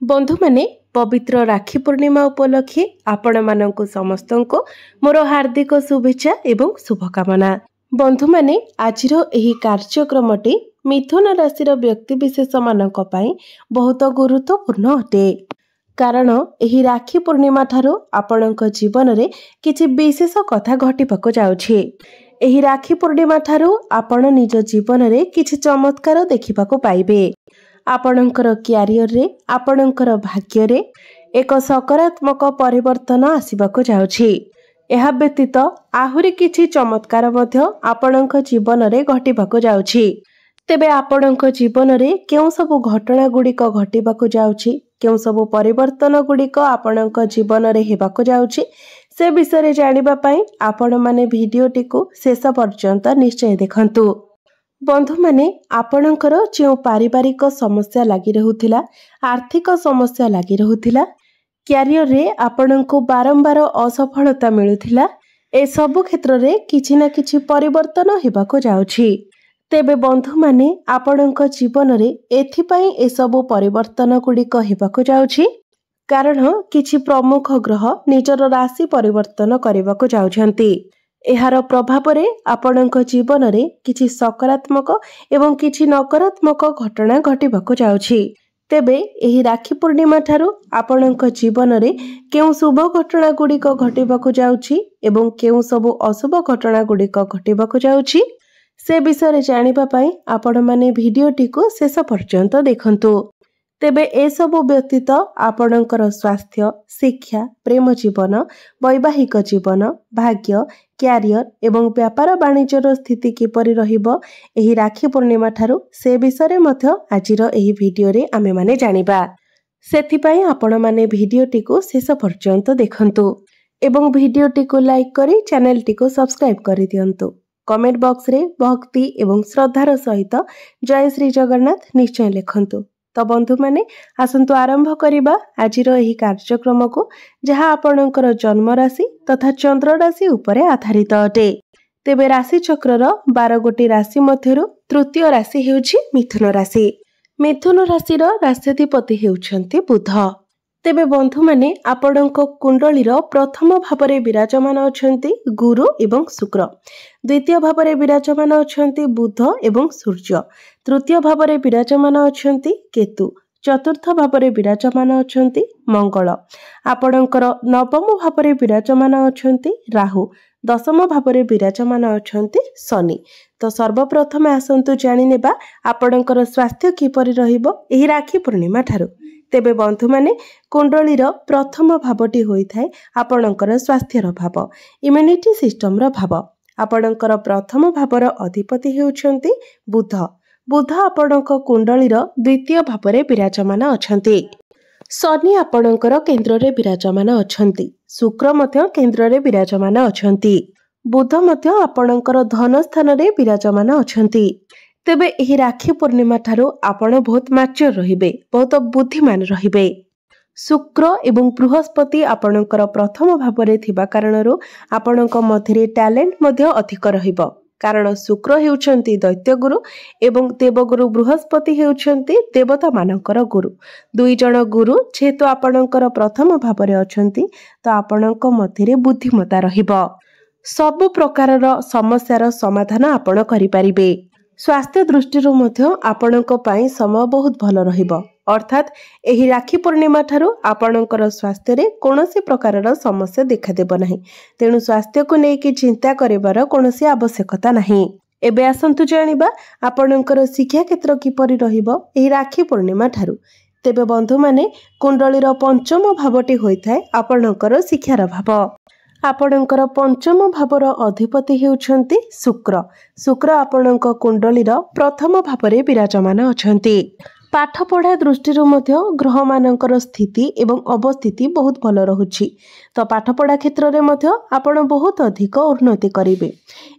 बंधु माने पवित्र राखी पूर्णिमा उपलक्षे आपण मानंकु समस्तंको मोर हार्दिक शुभेच्छा एवं शुभकामना। बंधु माने आजिरो एही कार्यक्रमटी मिथुन राशिर व्यक्ति विशेष मानक पई बहुत गुरुत्वपूर्ण अटे। कारण एही राखी पूर्णिमा ठारो आपणक जीवन रे किछि विशेष कथा घटिबाको जाउछि। एही राखी पूर्णिमा ठारो आपण निज जीवन रे किछि चमत्कार देखिबाको पाइबे। आपणकर क्यारियर रे आपणकर भाग्य रे एक सकारात्मक परिवर्तन आसिबाको जाउछि। एहा व्यतीत आहुरी किछि चमत्कार मध्य आपणक जीवन रे घटिबाको जाउछि। तेबे आपणक जीवन रे केउ सब घटना गुड़िक घटिबाको जाउछि, केउ सब परिवर्तन गुड़िक आपणक जीवन रे हेबाको जाउछि, से विषय जानिबा पई आपण माने भिडियोटी को शेष पर्यंत निश्चय देखंतु। बंधु माने आपणकर जो पारिवारिक समस्या लगी रहुथिला, आर्थिक समस्या लगी रहुथिला, क्यारियर रे आपणको बारंबार असफलता मिलुथिला, ए सब क्षेत्र रे किछि ना किछि परिवर्तन हेबाको जाउछि। तेबे बंधु माने आपणक जीवन रे एथिपई ए सब परिवर्तन गुड़िक हेबाको जाउछि कारण किछि प्रमुख ग्रह निजर राशि परिवर्तन करबाको जाउछंती। एहार प्रभाव रे आपणक जीवन रे किछि सकारात्मक एवं किछि नकारात्मक घटना घटिबाको जाउछि। तेबे एही राखी पूर्णिमा ठारू आपणक जीवन रे केउ शुभ घटना गुड़िक घटिबाको जाउछि एवं केउ सब अशुभ घटना गुड़िक घटिबाको जाउछि, से विषय जानिबा पई आपण माने भिडियोटी को शेष पर्यंत देखंतु। तेबे ए सब व्यतीत आपणकर स्वास्थ्य, शिक्षा, प्रेम जीवन, वैवाहिक जीवन, भाग्य, क्यारियर एवं व्यापार वाणिज्यर स्थिति किपरि रहिबो एही राखी पूर्णिमा ठारू से विषय मध्य आजिर एही भिडियो रे आमे माने जानिबा। सेथि पई आपण माने भिडियोटी को शेष पर्यंत देखंतु एवं भिडियोटी को लाइक करी चैनलटी को सब्सक्राइब करि दियंतु। कमेंट बॉक्स रे भक्ति एवं श्रद्धार सहित जय श्री जगन्नाथ निश्चय लिखंतु। तो बंधु माने आसंतु आरंभ करिबा आजिर एही कार्यक्रम को, जहा आपणकर जन्म राशि तथा चंद्र राशि उपरे आधारित अटे। तेबे राशि चक्रर 12 गोटी राशि मध्यरु तृतीय राशि हेउछि मिथुन राशि। मिथुन राशिर राष्ट्राधिपति हेउछंती बुध। तेबे बंधु माने आपणक कुंडलीर प्रथम भावरे विराजमान अछंती गुरु एवं शुक्र, द्वितीय भावरे विराजमान अछंती बुध एवं सूर्य, तृतीय भावरे विराजमान अछंती केतु, चतुर्थ भावरे विराजमान अछंती मंगल, आपणकर नवम भावरे विराजमान अछंती राहु, दशम भावरे विराजमान अछंती शनि। तो सर्वप्रथम आसंतु जानि नेबा आपणकर स्वास्थ्य किपरि रहिबो एही राखी पूर्णिमा ठारू। तेबे बंधु माने कुंडलीर प्रथम भावटी होइथाय आपणकर स्वास्थ्यर भाव, इम्यूनिटी सिस्टम रो भाव। आपणकर प्रथम भावर अधिपति हेउछंती बुध। बुध आपणक कुंडलीर द्वितीय भावरे विराजमान अछंती। शनि आपणकर केंद्र रे विराजमान अछंती। शुक्र मध्य केंद्र रे विराजमान अछंती। बुध मध्य आपणकर धन स्थान रे विराजमान अछंती। तेबे एही राखी पूर्णिमा ठारू आपण बहुत मैच्योर रहिबे, बहुत बुद्धिमान रहिबे। शुक्र एवं बृहस्पति आपणकर प्रथम भावरे थिबा कारणरू आपणक मध्यरे टैलेंट मध्य अधिक रहिबो, कारण शुक्र हेउछंती दैत्य गुरु एवं देवगुरु बृहस्पति हेउछंती देवता मानकर गुरु। दुई जण गुरु जेहेतु आपणकर प्रथम भावरे अछंती, तो आपणक मध्यरे बुद्धिमता रहिबो। सब प्रकारर समस्यार समाधान आपण करि परिबे। स्वास्थ्य दृष्टि मध्य आपणक पई समय बहुत भल रहिबो, अर्थात एही राखी पूर्णिमा ठारू आपणकर स्वास्थ्य रे कोनोसी प्रकारर समस्या देखा देबो नाही, तेणु स्वास्थ्य को नेकी चिंता करिवार कोनोसी आवश्यकता नाही। एबे आसंतु जानिबा आपणकर शिक्षा क्षेत्र किपरि रहिबो एही राखी पूर्णिमा ठारू। तेबे बंधु माने कुंडलीर पंचम भावटी होइथाय आपणकर शिक्षार भाव। आपणकर पंचम भावर अधिपति हेउछंती शुक्र। शुक्र आपणक कुंडलीर प्रथम भावरे विराजमान अछंती। पाठ पढ़ा दृष्टि मध्य ग्रह मानकर स्थिति एवं अवस्थिति बहुत भल रहुछि, तो पाठ पढ़ा क्षेत्र रे मध्य आपण बहुत अधिक उन्नति करिवे।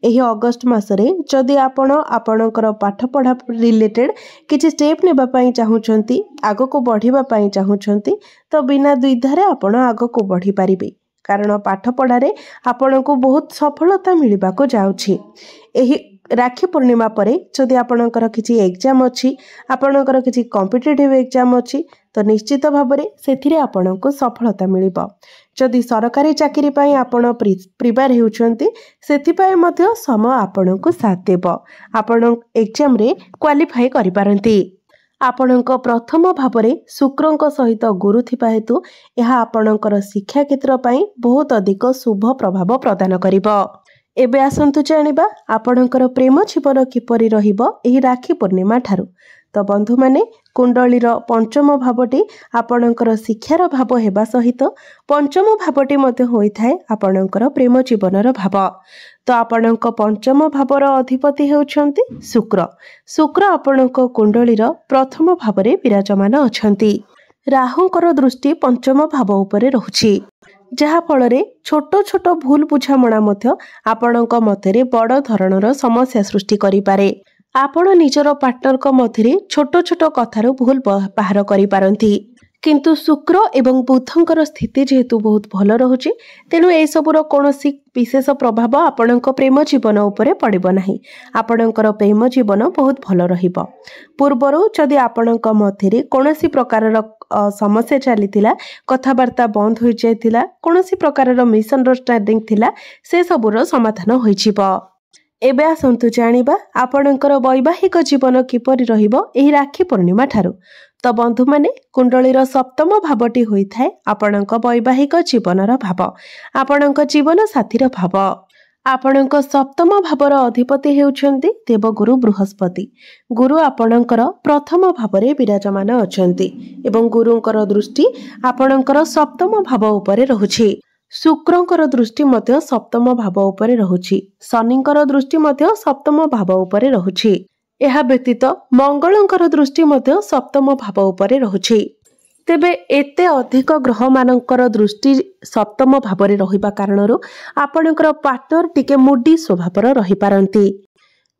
एही अगस्त मासरे जदि आपण आपणकर पाठ पढ़ा रिलेटेड किछि स्टेप नेबा पई चाहुचंती, आगो को बढ़िबा पई चाहुचंती, तो बिना द्विधारे आपण आगो को बढ़ी पारिबे, कारण पाठ पढ़ारे आपण को बहुत सफलता मिलवा को जाउछि। एही राखी पूर्णिमा परे जदि आपणकर किछि एग्जाम अछि, आपणकर किछि कॉम्पिटिटिव एग्जाम अछि, तो निश्चित भाव में से आपको सफलता मिल। जदि सरकारी चाकरी पाई आपण प्रिपेयर होउछंती सेथिपाई मध्य समय आपण को साथ देव। आपण एग्जाम रे क्वालिफाई करि पारंती। आपणक प्रथम भाव में शुक्र सहित गुरु थिबा हेतु यह आपणकर शिक्षा क्षेत्र पाई बहुत अधिक शुभ प्रभाव प्रदान करिबो। एबे आसंतु जानिबा आपणकर प्रेम जीवन किपरि रहिबो एही राखी पूर्णिमा ठारू। तो बंधु माने कुंडलीर पंचम भावटी आपणकर शिक्षार भाव हेबा सहित पंचम भावटी मध्य होइथाय आपणकर प्रेम जीवनर भाव। तो आपणक पंचम भावर अधिपति हेउछंती शुक्र। शुक्र आपणक कुंडलीर प्रथम भाव में विराजमान अछंती। राहुंकर दृष्टि पंचम भाव उपरे रहुछि जहा फल रे छोट छोट भूल बुझामणा मध्य आपणक मध्य बड़ धरणर समस्या सृष्टि करि पारे। आपण निजर पार्टनर को मध्य छोट छोट कथार भूल बाहर करि पारंती। किंतु शुक्र एवं बुधंकर स्थिति जेहेतु बहुत भल रहुछि तेणु ए सबुर कोनोसी विशेष प्रभाव आपणक प्रेम जीवन उपरे पड़िबो नाही। आपणकर प्रेम जीवन बहुत भल रहिबो। पूर्वरु जदि आपणक मध्य कोनोसी प्रकारर समस्या चलीथिला कथाबार्ता बंद हो जायथिला कोनोसी प्रकारर मिसअंडरस्टैंडिंग थिला से सबुर समाधान होई जिवो। एबे आसंतु जानिबा आपणकर वैवाहिक जीवन किपरि रहिबो एही राखी पूर्णिमा ठारू। तो बंधु माने कुंडलीर सप्तम भावटी होइथाय आपणक वैवाहिक जीवनर भाव आपणक जीवन साथीर भाव। आपणक सप्तम भावर अधिपति हेउछंती देवगुरु बृहस्पति। गुरु आपणकर प्रथम भाव में विराजमान अछंती एवं गुरुंकर दृष्टि आपणकर सप्तम भाव उपरे रहुछि। शुक्रंकर दृष्टि मध्य सप्तम भाव उपरे रहुछि। शनिंकर दृष्टि मध्य सप्तम भाव उपरे रहुछि। यह व्यतीत मंगलंकर दृष्टि मध्य सप्तम भाव उपरे रहुछि। तेबे एते अधिक ग्रह मानकर दृष्टि सप्तम भाव में रहिबा कारणरू आपणकर पार्टनर टिके मुडी स्वभावर रही पारंती।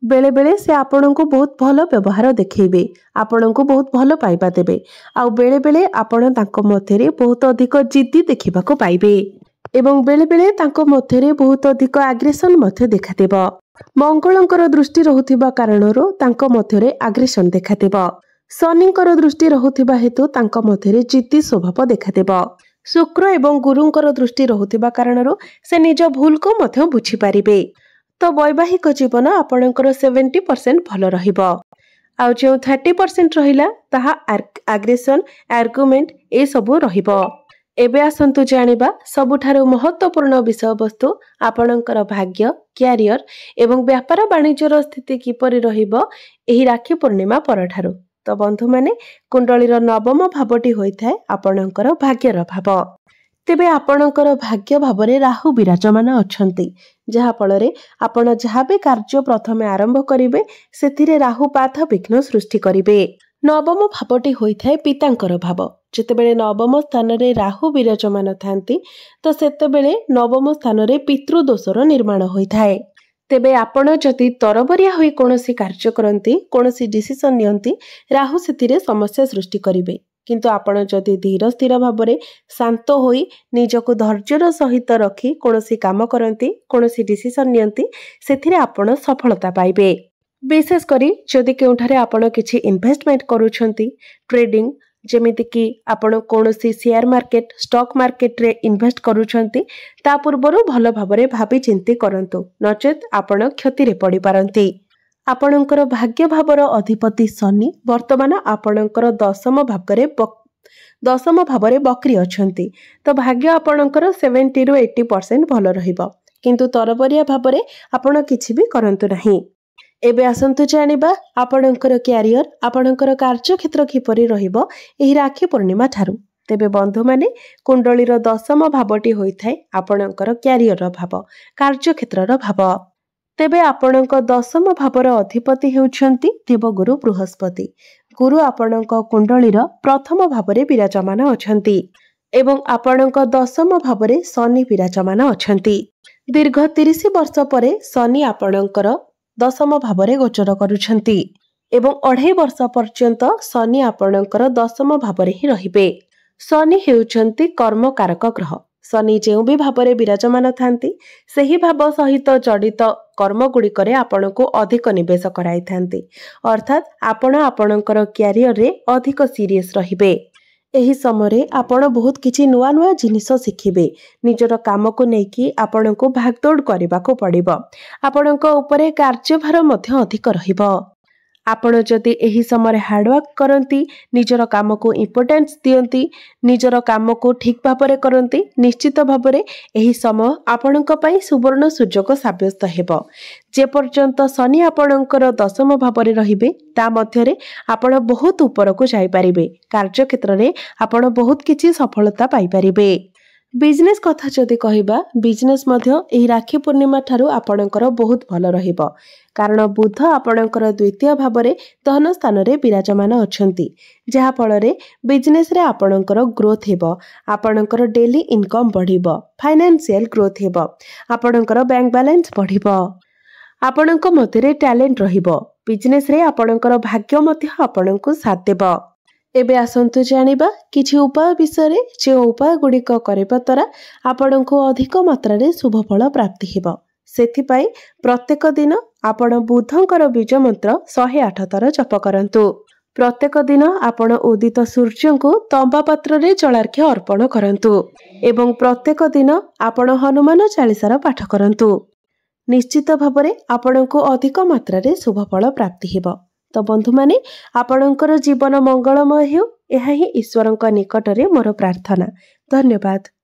बेले बेले से आपणको बहुत भल व्यवहार देखैबे आपणको बहुत भल पाइबा देबे आ बेले बेले आपण तांको मध्यरे बहुत अधिक जिद्दी देखिबाको पाइबे एवं बेले बेले तांको मध्यरे बहुत अधिक आग्रेशन मध्य देखादेब। मंगलंकर दृष्टि रहुथिबा कारणरू तांको मध्यरे आग्रेशन देखादेब। शनिंकर दृष्टि रहुथिबा हेतु तांको मध्यरे जिद्दी स्वभाव देखादेब। शुक्र एवं गुरुंकर दृष्टि रहुथिबा कारणरू से निज भूल को मध्य बुझी पारिबे। तो वैवाहिक जीवन आपणकर 70% भल रहिबो आ जो 30% रहिला ताहा आग्रेशन आर्गुमेंट ए सबु रहिबो। एबे आसंतु जानिबा सबुठारु महत्वपूर्ण विषय वस्तु आपणकर भाग्य क्यारियर एवं व्यापार वाणिज्यर स्थिति किपरि रहिबो एही राखी पूर्णिमा परठारु। तो बंधु माने कुंडलीर नवम भावटी होइथाय आपणकर भाग्यर भाव। तेबे आपणकर भाग्य भाव में राहु विराजमान अछंती जहा फल रे आपण जहा भी कार्य प्रथमे आरंभ करिवे सेथिरे राहु बाधा विघ्न सृष्टि करिवे। नवम भावटी होइथाय पितांकर भाव। जेतेबेले नवम स्थान रे राहु विराजमान थांती तो सेतेबेले नवम स्थान रे पितृदोषर निर्माण होइथाय। तेबे आपण जदि तरबरिया होई कोनोसी कार्य करंती कोनोसी डिसिजन नियंती राहु सेथिरे समस्या सृष्टि करिवे। किंतु आपण जदि धीर स्थिर भाव में शांत होई निजको धैर्यर सहित रखी कोनोसी काम करंती कोनोसी डिसिजन नियंती सेथिरे आपण सफलता पाइबे। विशेष करी जदि केउठारे आपण किछि इन्वेस्टमेंट करूछंती ट्रेडिंग जेमिति कि आपण कोनोसी शेयर मार्केट स्टॉक मार्केट रे इन्वेस्ट करूछंती ता पूर्वरु भल भाबरे भाबी चिंती करंतु नचेत आपण क्षति रे पड़ी पारंती। आपणकर भाग्य भावर अधिपति शनि वर्तमान आपणकर दशम भाव में बकरी अछंती तो भाग्य आपणकर 70 ରୁ 80% भल रहिबो किंतु तरबरिया भाव में आपण किछि भी करंतु नाही। एबे आसंतु जानिबा आपणकर क्यारियर आपणकर कार्य क्षेत्र किपरि रहिबो एही राखी पूर्णिमा ठारू। तेबे बंधु माने कुंडलीर दशम भावटी होइथाय आपणकर क्यारियर भाव कार्य क्षेत्रर भाव। तेबे आपणक दशम भावर अधिपति हेउछंती देवगुरु बृहस्पति। गुरु आपणक कुंडलीर प्रथम भाव में विराजमान अछंती एवं आपणक दशम भाव में शनि विराजमान अछंती। दीर्घ 30 वर्ष परे शनि आपणकर दशम भाव में गोचर करुछंती एवं 2.5 वर्ष पर्यंत शनि आपणकर दशम भाव में ही रहिबे। शनि हेउछंती कर्मकारक ग्रह। शनि जो भी भाव में विराजमान थांती सही भाव सहित जड़ित कर्म गुड़िक आपण को अधिक निवेश कराई थांती अर्थात आपण आपणकर क्यारियर रे अधिक सीरियस रहिबे। ଏହି ସମୟରେ ଆପଣ ବହୁତ କିଛି ନୂଆ ନୂଆ ଜିନିଷ ଶିଖିବେ। ନିଜର କାମକୁ ନେଇକି ଆପଣଙ୍କୁ ଭାଗଦୌଡ଼ କରିବାକୁ ପଡ଼ିବ। ଆପଣଙ୍କ ଉପରେ କାର୍ଯ୍ୟଭାର ମଧ୍ୟ ଅଧିକ ରହିବ। ଆପଣ ଯଦି ଏହି ସମୟରେ ହାର୍ଡୱାର୍କ କରନ୍ତି, ନିଜର କାମକୁ ଇମ୍ପୋର୍ଟାନ୍ସ ଦିଅନ୍ତି, ନିଜର କାମକୁ ଠିକ୍ ଭାବରେ କରନ୍ତି, ନିଶ୍ଚିତ ଭାବରେ ଏହି ସମୟ ଆପଣଙ୍କ ପାଇଁ ସୁବର୍ଣ୍ଣ ସୁଯୋଗ ସାବ୍ୟସ୍ତ ହେବ। ଯେପର୍ଯ୍ୟନ୍ତ ଶନି ଆପଣଙ୍କର ଦଶମ ଭାବରେ ରହିବେ, ତା ମଧ୍ୟରେ ଆପଣ ବହୁତ ଉପରକୁ ଯାଇପାରିବେ। କାର୍ଯ୍ୟକ୍ଷେତ୍ରରେ ଆପଣ ବହୁତ କିଛି ସଫଳତା ପାଇପାରିବେ। ବିଜନେସ୍ କଥା ଯଦି କହିବା, ବିଜନେସ୍ ମଧ୍ୟ ଏହି ରାକ୍ଷୀ ପୂର୍ଣ୍ଣିମା ଠାରୁ ଆପଣଙ୍କର ବହୁତ ଭଲ ରହିବ। କାରଣ ବୁଧ ଆପଣଙ୍କର ଦ୍ୱିତୀୟ ଭାବରେ ଧନ ସ୍ଥାନରେ ବିରାଜମାନ ଅଛନ୍ତି, ଯାହାଫଳରେ ବିଜନେସ୍ରେ ଆପଣଙ୍କର ଗ୍ରୋଥ୍ ହେବ। ଆପଣଙ୍କର ଡେଲି ଇନକମ୍ ବଢ଼ିବ, ଫାଇନାନ୍ସିଆଲ ଗ୍ରୋଥ୍ ହେବ, ଆପଣଙ୍କର ବ୍ୟାଙ୍କ ବାଲାନ୍ସ ବଢ଼ିବ, ଆପଣଙ୍କ ମଧ୍ୟରେ ଟ୍ୟାଲେଣ୍ଟ ରହିବ। ବିଜନେସ୍ରେ ଆପଣଙ୍କର ଭାଗ୍ୟ ମଧ୍ୟ ଆପଣଙ୍କୁ ସାଥ ଦେବ। ଏବେ ଆସନ୍ତୁ ଜାଣିବା କିଛି ଉପାୟ ବିଷୟରେ, ଯେଉଁ ଉପାୟ ଗୁଡ଼ିକ କରିବା ଦ୍ୱାରା ଆପଣଙ୍କୁ ଅଧିକ ମାତ୍ରାରେ ଶୁଭଫଳ ପ୍ରାପ୍ତି ହେବ। ସେଥିପାଇଁ ପ୍ରତ୍ୟେକ ଦିନ ଆପଣ ବୁଧଙ୍କର ବୀଜ ମନ୍ତ୍ର 108 ଥର ଜପ କରନ୍ତୁ। ପ୍ରତ୍ୟେକ ଦିନ ଆପଣ ଉଦିତ ସୂର୍ଯ୍ୟଙ୍କୁ ତମ୍ବା ପାତ୍ରରେ ଜଳାର୍ଘ୍ୟ ଅର୍ପଣ କରନ୍ତୁ ଏବଂ ପ୍ରତ୍ୟେକ ଦିନ ଆପଣ ହନୁମାନ ଚାଳିଶାର ପାଠ କରନ୍ତୁ। ନିଶ୍ଚିତ ଭାବରେ ଆପଣଙ୍କୁ ଅଧିକ ମାତ୍ରାରେ ଶୁଭଫଳ ପ୍ରାପ୍ତି ହେବ। ତ ବନ୍ଧୁମାନେ, ଆପଣଙ୍କର ଜୀବନ ମଙ୍ଗଳମୟ ହେଉ, ଏହା ହିଁ ଈଶ୍ୱରଙ୍କ ନିକଟରେ ମୋର ପ୍ରାର୍ଥନା। ଧନ୍ୟବାଦ।